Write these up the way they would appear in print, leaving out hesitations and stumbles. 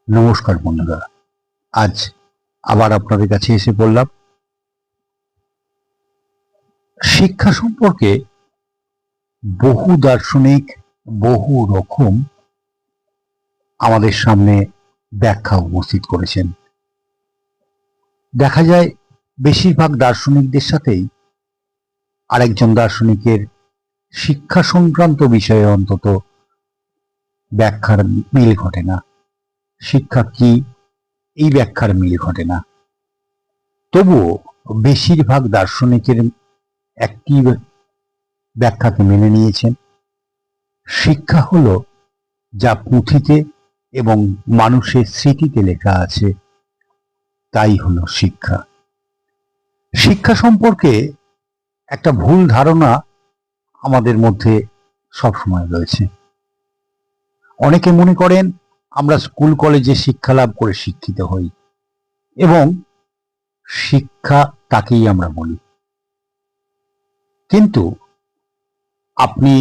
নমস্কার বন্ধুরা, আজ আবার আপনাদের কাছে এসে পড়লাম। শিক্ষা সম্পর্কে বহু দার্শনিক বহু রকম আমাদের সামনে ব্যাখ্যা উপস্থিত করেছেন। দেখা যায় বেশিরভাগ দার্শনিকদের সাথেই আরেকজন দার্শনিকের শিক্ষা সংক্রান্ত বিষয়ে অন্তত ব্যাখ্যার মিল ঘটে না। শিক্ষা কি, এই ব্যাখ্যার মিল ঘটে না। তবুও বেশিরভাগ দার্শনিকের একটি ব্যাখ্যাকে মেনে নিয়েছেন। শিক্ষা হলো যা পুঁথিতে এবং মানুষের স্মৃতিতে লেখা আছে, তাই হলো শিক্ষা। শিক্ষা সম্পর্কে একটা ভুল ধারণা আমাদের মধ্যে সবসময় রয়েছে। অনেকে মনে করেন আমরা স্কুল কলেজে শিক্ষা লাভ করে শিক্ষিত হই এবং শিক্ষা তাকেই আমরা বলি। কিন্তু আপনি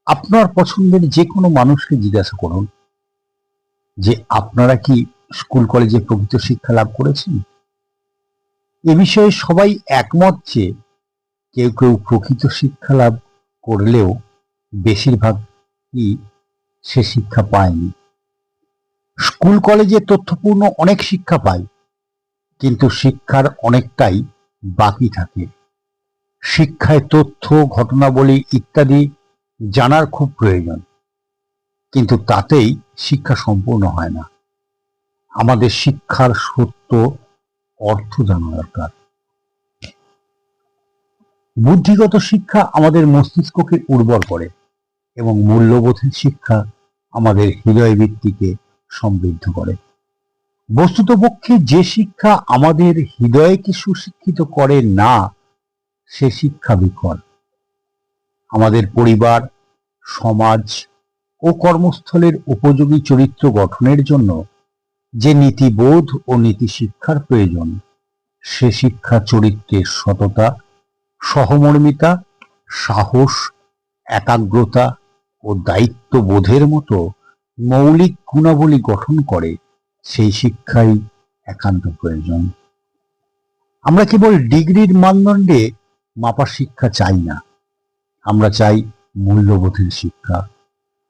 আপনার পছন্দের যে কোনো মানুষকে জিজ্ঞাসা করুন যে আপনারা কি স্কুল কলেজে প্রকৃত শিক্ষা লাভ করেছেন। এ বিষয়ে সবাই একমত যে কেউ কেউ প্রকৃত শিক্ষা লাভ করলেও বেশিরভাগই সে শিক্ষা পায়নি। স্কুল কলেজে তথ্যপূর্ণ অনেক শিক্ষা পায়, কিন্তু শিক্ষার অনেকটাই বাকি থাকে। শিক্ষায় তথ্য, ঘটনাবলী ইত্যাদি জানার খুব প্রয়োজন, কিন্তু তাতেই শিক্ষা সম্পূর্ণ হয় না। আমাদের শিক্ষার সত্য অর্থ জানা দরকার। বুদ্ধিগত শিক্ষা আমাদের মস্তিষ্ককে উর্বর করে এবং মূল্যবোধের শিক্ষা আমাদের হৃদয় বৃত্তিকে সমৃদ্ধ করে। বস্তুতপক্ষে যে শিক্ষা আমাদের হৃদয়কে সুশিক্ষিত করে না, সে শিক্ষা বিফল। আমাদের পরিবার, সমাজ ও কর্মস্থলের উপযোগী চরিত্র গঠনের জন্য যে নীতিবোধ ও নীতি শিক্ষার প্রয়োজন, সে শিক্ষা চরিত্রের সততা, সহমর্মিতা, সাহস, একাগ্রতা ও দায়িত্ববোধের মতো মৌলিক গুণাবলী গঠন করে। সেই শিক্ষাই একান্ত প্রয়োজন। আমরা কেবল ডিগ্রির মানদণ্ডে মাপা শিক্ষা চাই না, আমরা চাই মূল্যবোধের শিক্ষা।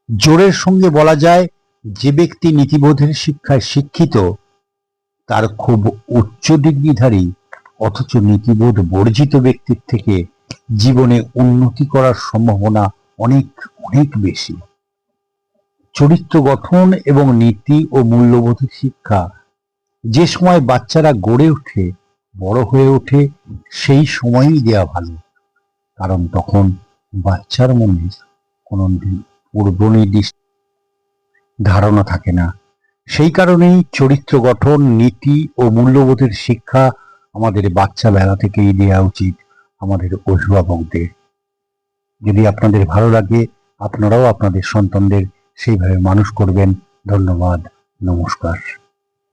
জোরের সঙ্গে বলা যায়, যে ব্যক্তি নীতিবোধের শিক্ষায় শিক্ষিত তার খুব উচ্চ ডিগ্রিধারী অথচ নীতিবোধ বর্জিত ব্যক্তির থেকে জীবনে উন্নতি করার সম্ভাবনা অনেক অনেক বেশি। চরিত্র গঠন এবং নীতি ও মূল্যবোধের শিক্ষা যে সময় বাচ্চারা গড়ে ওঠে, বড় হয়ে ওঠে, সেই সময়ই দেওয়া ভালো, কারণ তখন বাচ্চার মনে কোনো পূর্বনির্দিষ্ট ধারণা থাকে না। সেই কারণেই চরিত্র গঠন, নীতি ও মূল্যবোধের শিক্ষা আমাদের বাচ্চা বেলা থেকেই দেওয়া উচিত আমাদের অভিভাবকদের। যদি আপনাদের ভালো লাগে, আপনারাও আপনাদের সন্তানদের সেইভাবে মানুষ করবেন। ধন্যবাদ, নমস্কার।